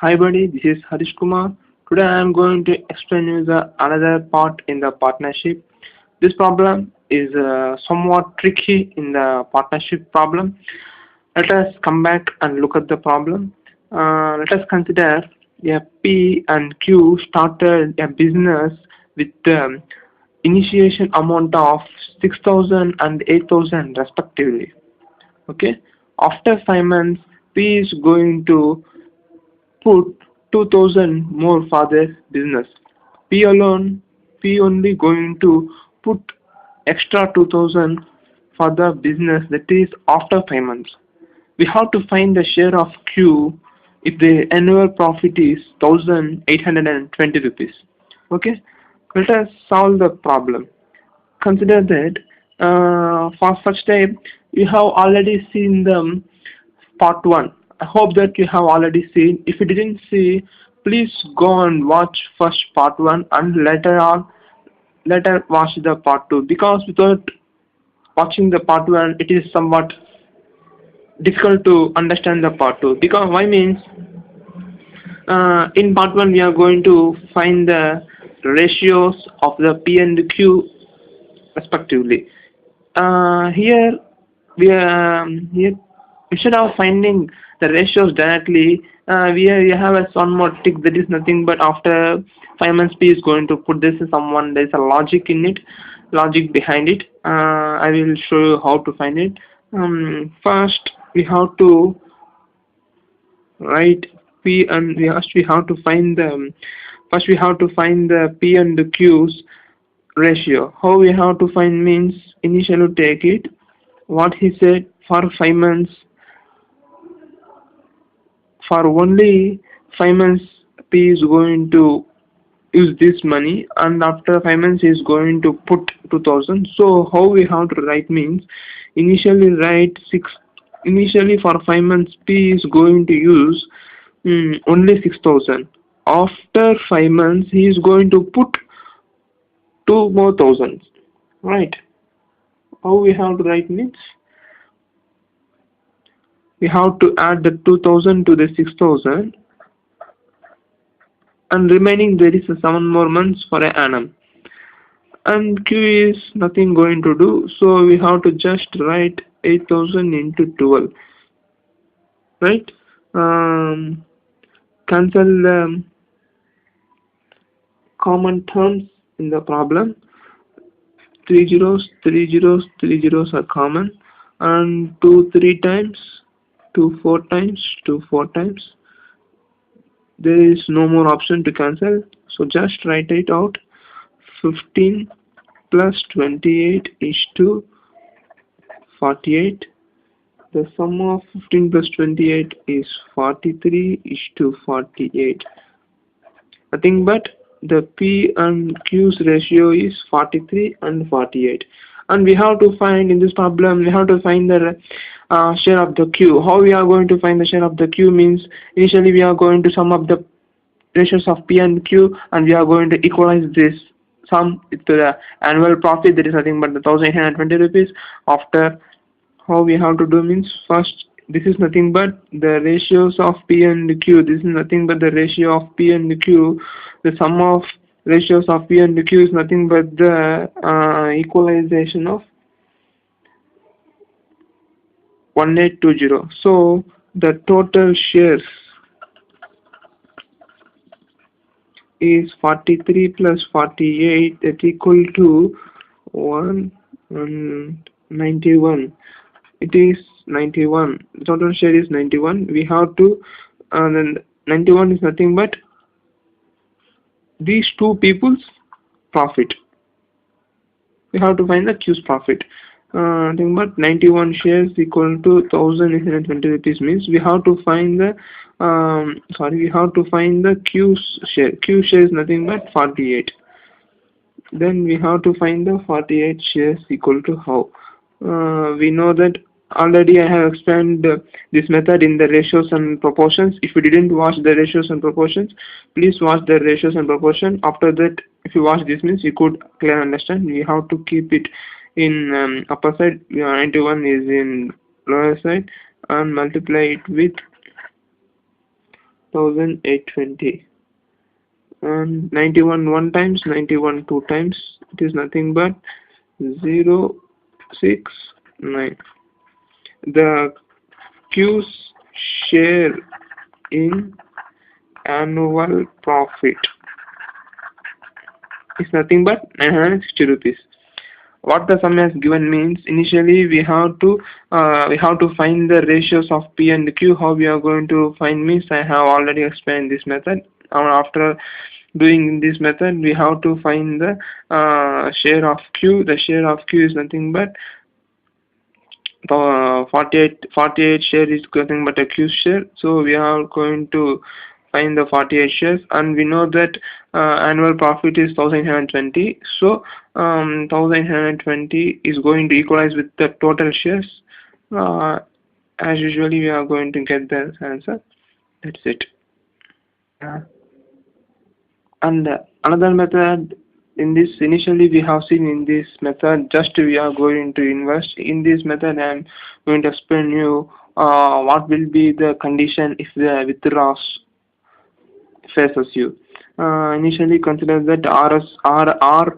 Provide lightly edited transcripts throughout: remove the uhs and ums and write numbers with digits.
Hi buddy, this is Harish Kumar. Today I am going to explain you the another part in the partnership. This problem is somewhat tricky in the partnership problem. Let us come back and look at the problem. Let us consider a P and Q started a business with initiation amount of 6,000 and 8,000 respectively. Okay. After 5 months, P is going to put 2,000 more for their business. P alone, P only going to put extra 2,000 for the business, that is after 5 months. We have to find the share of Q if the annual profit is 1,820 rupees. Okay, let us solve the problem. Consider that for such type you have already seen the part 1. I hope that you have already seen. If you didn't see, please go and watch first part 1 and later watch the part 2, because without watching the part 1 it is somewhat difficult to understand the part 2. Because why means in part 1 we are going to find the ratios of the P and Q respectively. Here we here instead of finding the ratios directly, we have a one more tick, that is nothing but after 5 months P is going to put this someone, there is a logic in it, logic behind it. I will show you how to find it. First we have to write P and we have to find the first we have to find the P and the Q's ratio. How we have to find means, initially take it what he said. For 5 months, for only 5 months P is going to use this money, and after 5 months he is going to put 2,000. So how we have to write means, initially write 6. Initially for 5 months P is going to use only 6,000. After 5 months he is going to put 2 more thousands, right? How we have to write means, we have to add the 2,000 to the 6,000, and remaining there is 7 more months for an annum, and Q is nothing going to do, so we have to just write 8,000 into 12, right? Cancel the common terms in the problem. 3 zeros, 3 zeros, 3 zeros are common, and 2 3 times, 2 4 times, 2 4 times. There is no more option to cancel, so just write it out. 15 plus 28 is to 48. The sum of 15 plus 28 is 43 is to 48. Nothing but the P and Q's ratio is 43 and 48. And we have to find, in this problem we have to find the share of the Q. How we are going to find the share of the Q means, initially we are going to sum up the ratios of P and Q, and we are going to equalize this sum to the annual profit, that is nothing but the 1,820 rupees. After, how we have to do means, first this is nothing but the ratios of P and Q. This is nothing but the ratio of P and Q. The sum of ratios of P and Q is nothing but the equalization of 1820. So the total shares is 43 plus 48, that equal to 191. It is 91. The total share is 91. We have to then 91 is nothing but these two people's profit. We have to find the Q's profit. Nothing but 91 shares equal to 1,820 rupees means we have to find the we have to find the Q's share. Q share is nothing but 48. Then we have to find the 48 shares equal to how. We know that already I have explained this method in the ratios and proportions. If you didn't watch the ratios and proportions, please watch the ratios and proportion. After that, if you watch this means, you could clearly understand. We have to keep it in upper side, 91 is in lower side, and multiply it with 1820. And 91 one times, 91 two times, it is nothing but 069. The Q's share in annual profit is nothing but 960 rupees. What the sum has given means, initially we have to find the ratios of P and Q. How we are going to find means, I have already explained this method. After doing this method, we have to find the share of Q. The share of Q is nothing but 48 share is nothing but a Q share. So we are going to find the 48 shares, and we know that annual profit is 1120. So 1120 is going to equalize with the total shares. As usually, we are going to get the answer. That's it. And another method, in this, initially we have seen in this method, just we are going to invest. In this method, I am going to explain you what will be the condition if the withdrawals faces you. Initially, consider that R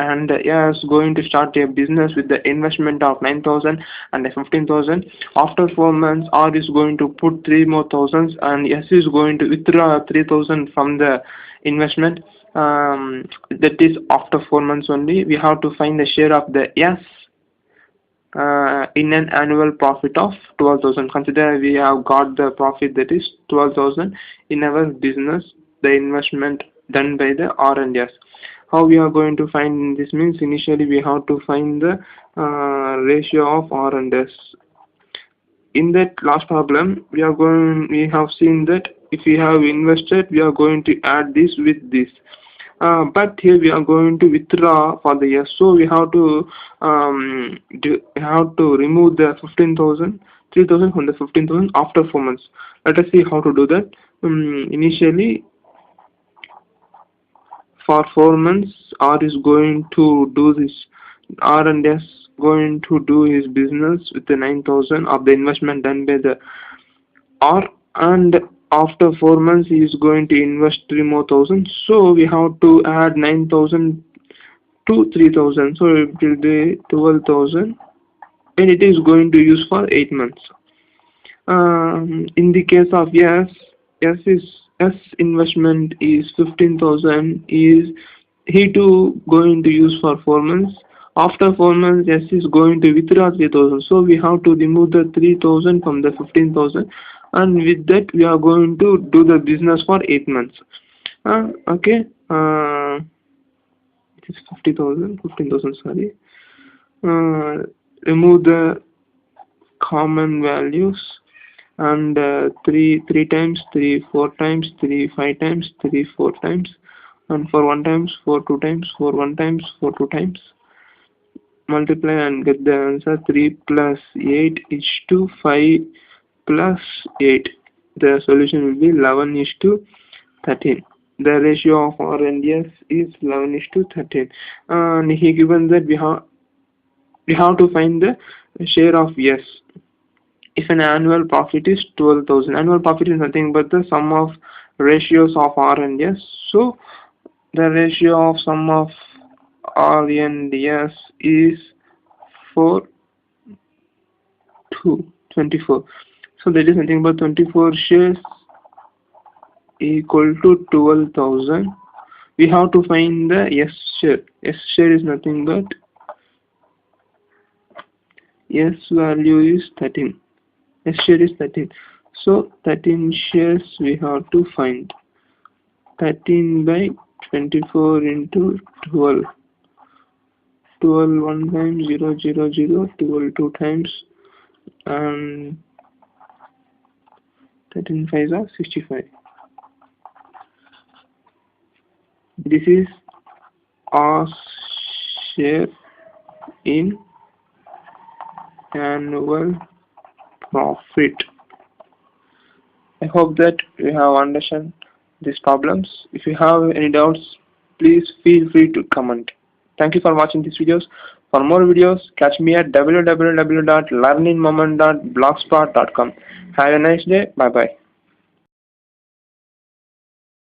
and S going to start a business with the investment of 9,000 and 15,000. After 4 months, R is going to put 3 more thousands, and S is going to withdraw 3,000 from the investment. That is after 4 months only. We have to find the share of the S in an annual profit of 12,000. Consider we have got the profit, that is 12,000 in our business, the investment done by the R and S. How we are going to find this means, initially we have to find the ratio of R and S. In that last problem, we have seen that if we have invested, we are going to add this with this. But here we are going to withdraw for the S, so we have to remove the 3,000 from the 15,000 after 4 months. Let us see how to do that. Initially, for 4 months, R is going to do this. R and S going to do his business with the 9,000 of the investment done by the R, and after 4 months he is going to invest 3 more thousand. So we have to add 9,000 to 3,000. So it will be 12,000, and it is going to use for 8 months. In the case of S investment is 15,000. He too going to use for 4 months. After 4 months, S is going to withdraw 3,000. So we have to remove the 3,000 from the 15,000, and with that we are going to do the business for 8 months. Okay. It is 15,000. Sorry. Remove the common values, and 3 times, 3 4 times, 3 5 times, 3 4 times, and for 1 times, 4 2 times, 4 1 times, 4 2 times. Multiply and get the answer. 3 plus 8 is to 5 plus 8. The solution will be 11 is to 13. The ratio of R and S is 11 is to 13. And he given that we have to find the share of S. If an annual profit is 12,000, annual profit is nothing but the sum of ratios of R and S. So the ratio of sum of R and S is 4 to 24. So that is nothing but 24 shares equal to 12,000. We have to find the S share. S share is nothing but S value is 13. S share is 13. So 13 shares we have to find. 13 by 24 into 12. 12 1 times, 0 0 0, 12 2 times, and 13 5s are 65. This is our share in annual profit. I hope that you have understood these problems. If you have any doubts, please feel free to comment. Thank you for watching these videos. For more videos, catch me at www.learningmoment.blogspot.com. Have a nice day. Bye bye.